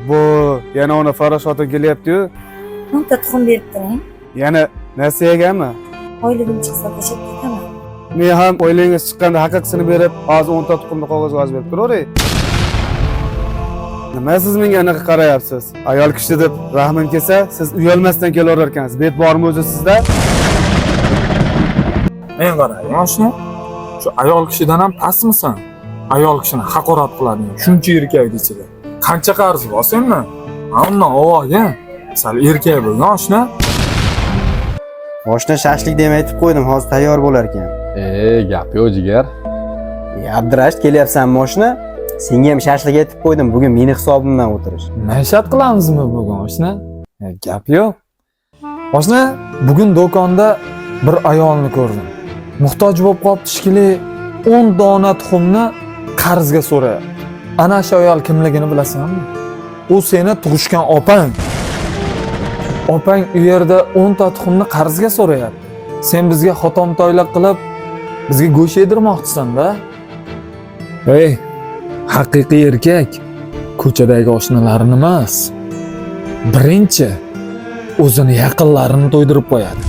Bu yana ona Farash ota kelyapti-yu. 10 ta tuxum berib turing. Yana nasiyagami? Oyligim chiqsa tashlab ketaman. Men ham o'ylingiz chiqqanda haqiqatini berib, hozir 10 ta tuxumni qog'ozga yozib berib turaveray. Nima siz menga anaqa qarayapsiz? Ayol kishi deb rahmim kelsa, siz uyalmasdan kelaverar ekansiz. Bet bormi o'zi sizda? Men qarang, yoshni shu ayol kishidan ham pastmisan? Ayol kishini haqorat qiladigan shuncha erkak ichida. Qancha qarz bor senmi? Undan ovoga. Sal erkak bo'l, yoshni. Oshna shashlik deb aytib qo'ydim, hozir tayyor bo'lar ekan. Gap yo'q jigar. Abdurash kelyapsanmi oshna? Senga ham shashlik aytib qo'ydim, bugun meni hisobimdan o'tirish. Maishat qilamizmi bugun oshna? Gap yo'q. Oshna, bugun do'konda bir ayolni ko'rdim. Muhtoj bo'lib qolibdi shekilli 10 dona tuxumni qarzga so'rayapti. Ana shu ayol kimligini bilasanmi? U seni tug'ishgan opang. Opang u yerda 10 ta tuxumni qarzga so'rayapti. Sen bizga xotom-toyliq qilib, bizga go'sht yedirmoqchisan-da? Hey, haqiqiy erkak ko'chadagi oshnalarini emas, birinchi o'zini yaqinlarini to'ydirib qo'yadi.